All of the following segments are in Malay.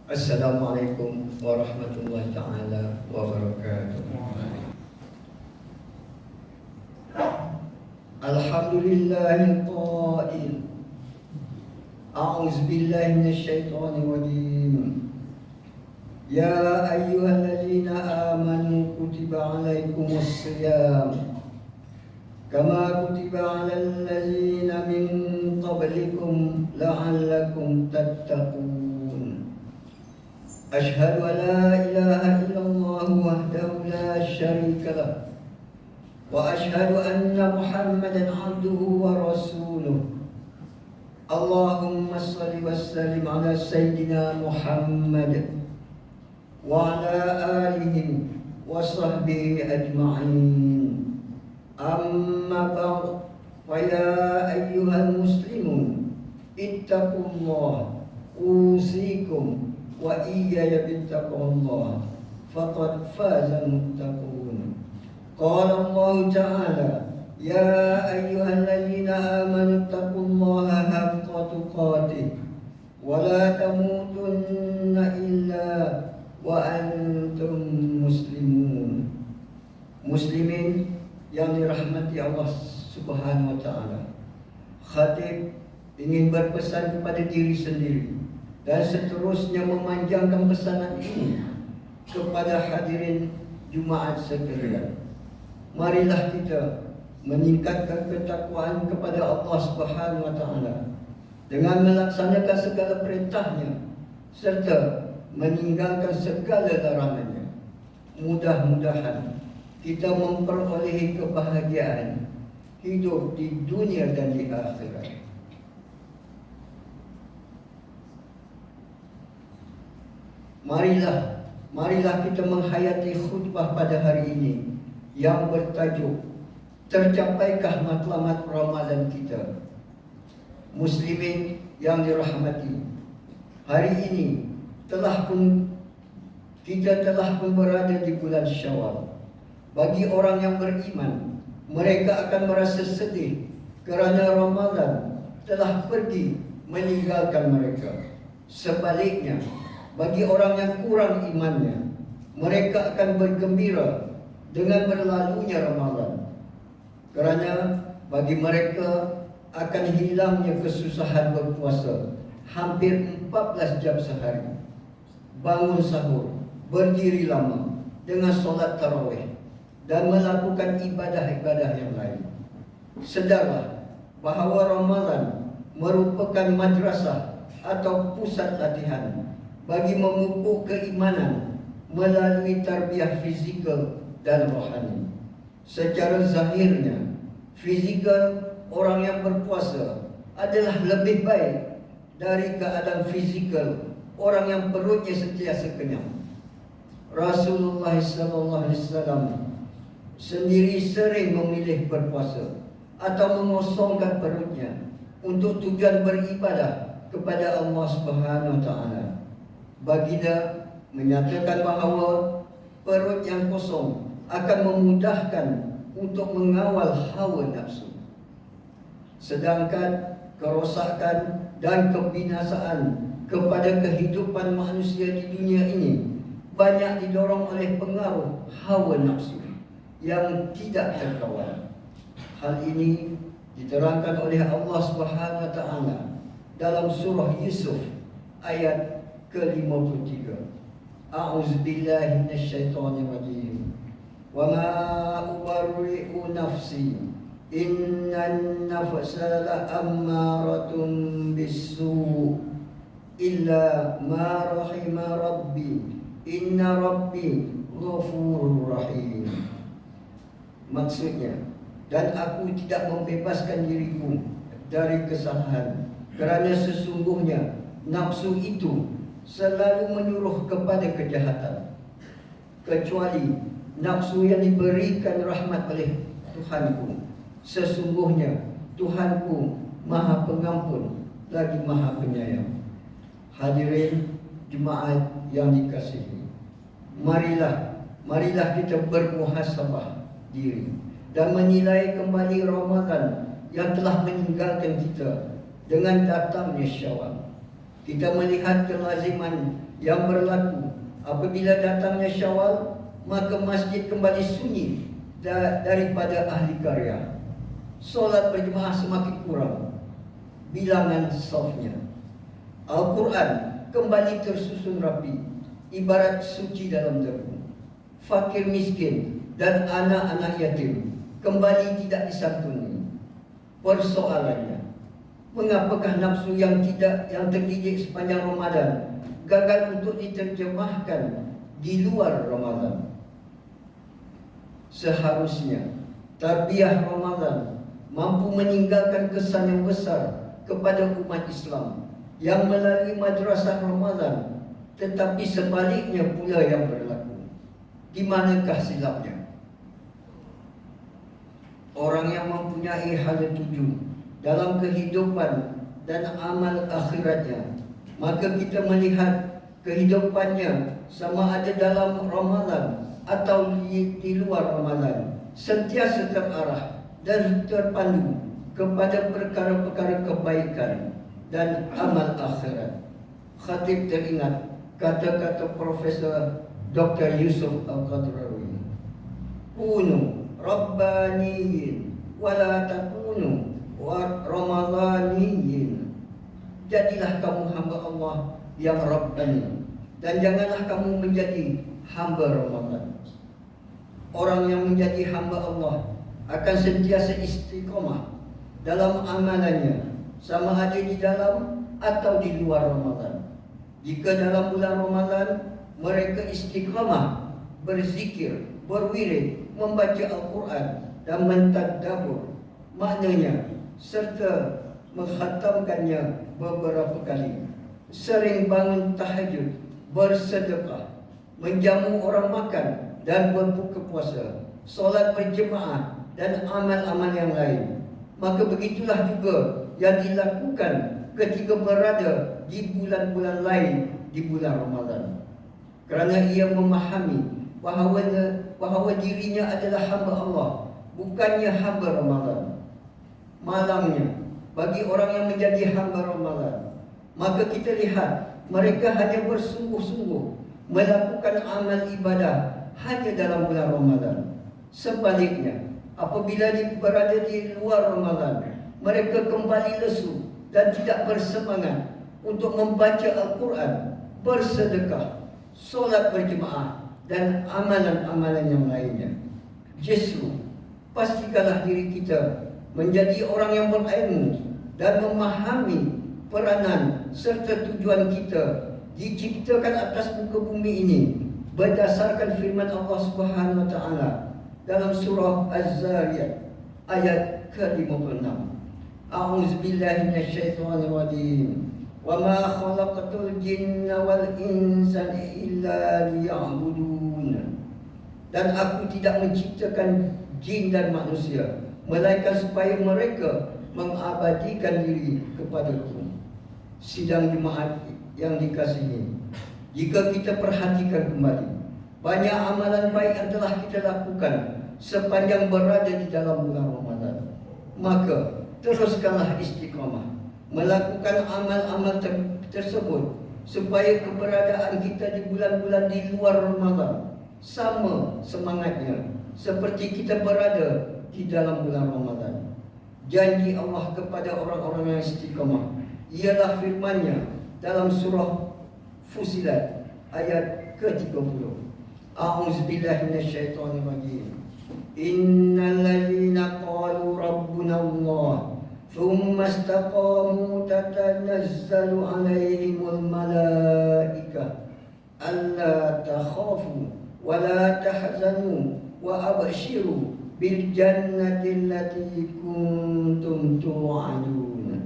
Assalamualaikum warahmatullahi ta'ala wabarakatuh. Alhamdulillahil qail A'udzu billahi minasyaitonir rajim. Ya ayyuhalladzina amanu kutiba alaikumus shiyam kama kutiba alal ladzina min qablikum la'allakum tattaqun. Asyhadu an la ilaha illallah wahdahu la syarika lah wa asyhadu anna Muhammadan abduhu wa rasuluh. Allahumma salli wa sallim ala sayyidina Muhammad wa ala alihi wa sahbihi ajma'in. Amma ba'd, fa ya ayyuhal muslimun ittaqullah usikum wa iyaya bittaqullah faqad fazal muttaqun. Qala Allah Ta'ala ya ayyuhalladzina amanu taqullaha haqqa tuqatih wa la tamutunna illa wa antum muslimun. Muslimin yang dirahmati Allah Subhanahu wa Ta'ala, khatib ingin berpesan kepada diri sendiri dan seterusnya memanjangkan pesanan ini kepada hadirin Jumaat sekalian. Marilah kita meningkatkan ketakwaan kepada Allah Subhanahu wa Ta'ala dengan melaksanakan segala perintahnya serta meninggalkan segala larangannya. Mudah-mudahan kita memperolehi kebahagiaan hidup di dunia dan di akhirat. Marilah kita menghayati khutbah pada hari ini yang bertajuk tercapaikah matlamat Ramadan kita. Muslimin yang dirahmati, hari ini kita telah pun berada di bulan Syawal. Bagi orang yang beriman, mereka akan merasa sedih kerana Ramadan telah pergi meninggalkan mereka. Sebaliknya, bagi orang yang kurang imannya, mereka akan bergembira dengan berlalunya Ramadan. Kerana bagi mereka akan hilangnya kesusahan berpuasa hampir 14 jam sehari, bangun sahur, berdiri lama dengan solat tarawih dan melakukan ibadah-ibadah yang lain. Sedarlah bahawa Ramadan merupakan madrasah atau pusat latihan bagi memupuk keimanan melalui tarbiyah fizikal dan rohani. Secara zahirnya, fizikal orang yang berpuasa adalah lebih baik dari keadaan fizikal orang yang perutnya sentiasa kenyang. Rasulullah SAW sendiri sering memilih berpuasa atau mengosongkan perutnya untuk tujuan beribadah kepada Allah Subhanahu wa Ta'ala. Baginda menyatakan bahawa perut yang kosong akan memudahkan untuk mengawal hawa nafsu, sedangkan kerosakan dan kebinasaan kepada kehidupan manusia di dunia ini banyak didorong oleh pengaruh hawa nafsu yang tidak terkawal. Hal ini diterangkan oleh Allah Subhanahu wa Ta'ala dalam surah Yusuf ayat ke-53. A'udzu billahi minasyaitonir rajim. Wa ma ubarri'u nafsi innan nafsa la'ammaratun bis-su' illa ma rahima rabbi inna rabbi ghafurur rahim. Maksudnya, dan aku tidak membebaskan diriku dari kesalahan, kerana sesungguhnya nafsu itu selalu menyuruh kepada kejahatan, kecuali nafsu yang diberikan rahmat oleh Tuhanku. Sesungguhnya Tuhanku Maha Pengampun lagi Maha Penyayang. Hadirin jemaat yang dikasihi, marilah kita bermuhasabah diri dan menilai kembali Ramadan yang telah meninggalkan kita dengan datangnya Syawal. Kita melihat kelaziman yang berlaku apabila datangnya Syawal, maka masjid kembali sunyi daripada ahli karya. Solat berjemaah semakin kurang bilangan safnya. Al-Quran kembali tersusun rapi, ibarat suci dalam debu. Fakir miskin dan anak-anak yatim kembali tidak disantuni. Persoalannya, mengapakah nafsu yang terdidik sepanjang Ramadan gagal untuk diterjemahkan di luar Ramadan? Seharusnya tarbiyah Ramadan mampu meninggalkan kesan yang besar kepada umat Islam yang melalui madrasah Ramadan, tetapi sebaliknya pula yang berlaku. Di manakah silapnya? Orang yang mempunyai hal tuju dalam kehidupan dan amal akhiratnya, maka kita melihat kehidupannya sama ada dalam Ramadan atau di luar Ramadan, sentiasa terarah dan terpandu kepada perkara-perkara kebaikan dan amal akhirat. Khatib teringat kata-kata Profesor Dr. Yusuf Al-Qadrawi, kunu rabbaniyin wala takunu ramadhaniyin. Jadilah kamu hamba Allah yang Rabbani, dan janganlah kamu menjadi hamba Ramadan. Orang yang menjadi hamba Allah akan sentiasa istiqomah dalam amalannya, sama ada di dalam atau di luar Ramadan. Jika dalam bulan Ramadan mereka istiqamah berzikir, berwirid, membaca Al-Quran dan mentadabbur maknanya serta mengkhatamkannya beberapa kali, sering bangun tahajud, bersedekah, menjamu orang makan dan berbuka puasa, solat berjemaah dan amal-amal yang lain, maka begitulah juga yang dilakukan ketika berada di bulan-bulan lain di bulan Ramadan. Kerana ia memahami bahawa dirinya adalah hamba Allah, bukannya hamba Ramadan. Malangnya bagi orang yang menjadi hamba Ramadan, maka kita lihat mereka hanya bersungguh-sungguh melakukan amal ibadah hanya dalam bulan Ramadan. Sebaliknya, apabila berada di luar Ramadan, mereka kembali lesu dan tidak bersemangat untuk membaca Al-Quran, bersedekah, solat berjemaah dan amalan-amalan yang lainnya. Justru pastikanlah diri kita menjadi orang yang berilmu dan memahami peranan serta tujuan kita diciptakan atas muka bumi ini berdasarkan firman Allah Subhanahu wa taala dalam surah Az-Zariyat ayat ke-56. A'udzubillahi minasyaitonir rajim. Wa ma khalaqatul jinna wal insa illa liya'budun. Dan aku tidak menciptakan jin dan manusia melainkan supaya mereka mengabadikan diri kepadaku. Sidang jemaat yang dikasihi, jika kita perhatikan kembali, banyak amalan baik yang telah kita lakukan sepanjang berada di dalam bulan Ramadan, maka teruskanlah istiqamah melakukan amal-amal tersebut, supaya keberadaan kita di bulan-bulan di luar Ramadan sama semangatnya seperti kita berada di dalam bulan Ramadan. Janji Allah kepada orang-orang yang istiqamah ialah firman-Nya dalam surah Fusilat ayat ke-30. A'udzubillahi minasyaitonir rajim. Innal ladzina qalu rabbuna Allah thumma istaqamu tatanazzalu 'alaihimul malaikah alla takhafu wa la tahzanu wa abshiru bil jannati allati kuntum tu'adun.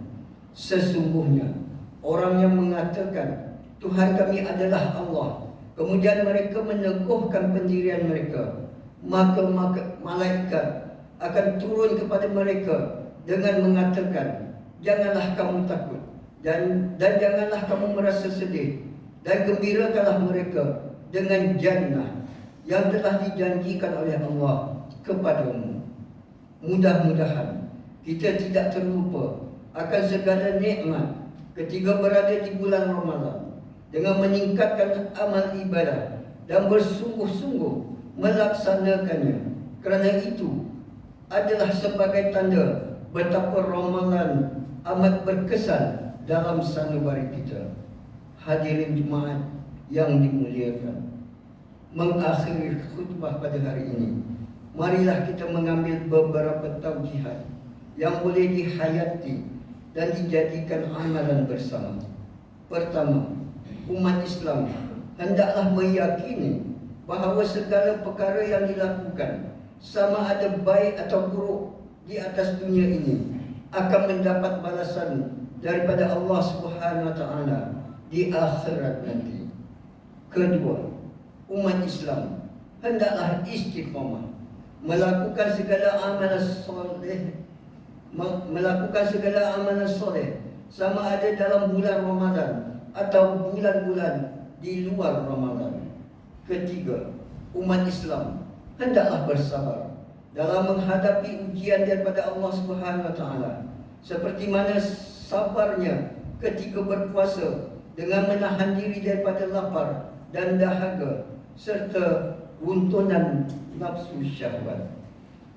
Sesungguhnya orang yang mengatakan Tuhan kami adalah Allah, kemudian mereka meneguhkan pendirian mereka, maka malaikat akan turun kepada mereka dengan mengatakan, janganlah kamu takut dan janganlah kamu merasa sedih, dan gembirakanlah mereka dengan jannah yang telah dijanjikan oleh Allah kepadamu. Mudah-mudahan kita tidak terlupa akan segala nikmat ketika berada di bulan Ramadan dengan meningkatkan amal ibadah dan bersungguh-sungguh melaksanakannya. Kerana itu adalah sebagai tanda betapa Ramadan amat berkesan dalam sanubari kita. Hadirin jemaat yang dimuliakan, mengakhiri khutbah pada hari ini, marilah kita mengambil beberapa taujihat yang boleh dihayati dan dijadikan amalan bersama. Pertama, umat Islam hendaklah meyakini bahawa segala perkara yang dilakukan, sama ada baik atau buruk di atas dunia ini, akan mendapat balasan daripada Allah Subhanahu Wa Taala di akhirat nanti. Kedua, umat Islam hendaklah istiqamah melakukan segala amalan soleh, sama ada dalam bulan Ramadan atau bulan-bulan di luar Ramadan. Ketiga, umat Islam hendaklah bersabar dalam menghadapi ujian daripada Allah Subhanahu Wa Taala, seperti mana sabarnya ketika berpuasa dengan menahan diri daripada lapar dan dahaga serta runtuhan nafsu syahwat.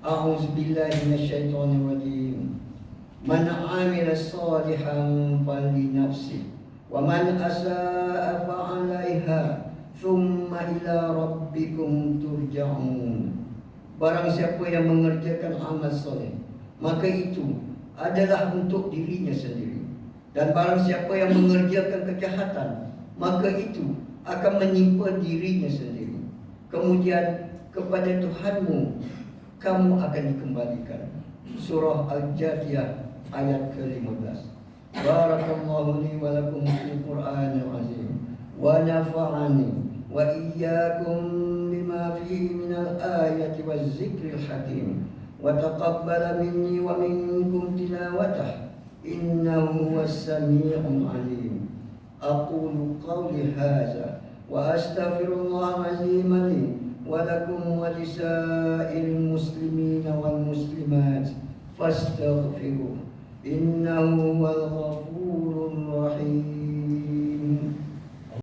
A'udzubillahi minasyaitonir rajim. Man 'amila shalihan fali nafsi wa man asaa fa 'alaiha thumma ila rabbikum turja'un. Barang siapa yang mengerjakan amal soleh, maka itu adalah untuk dirinya sendiri. Dan barang siapa yang mengerjakan kejahatan, maka itu akan menimpa dirinya sendiri. Kemudian kepada Tuhanmu kamu akan dikembalikan. Surah Al-Jathiyah ayat ke-15. Barakallahu li wa lakum fil Qur'anil azim wa nafa'ani wa iyyakum bima fihi minal ayati waz zikril hakim wa taqabbala minni wa minkum tilawatah innahu huwas sami'ul alim. Aqulu qawli hadza wa astaghfirullah azim li wa lakum wa lisairil muslimina wal muslimat fastaghfiruh innahu huwal ghafurur rahim.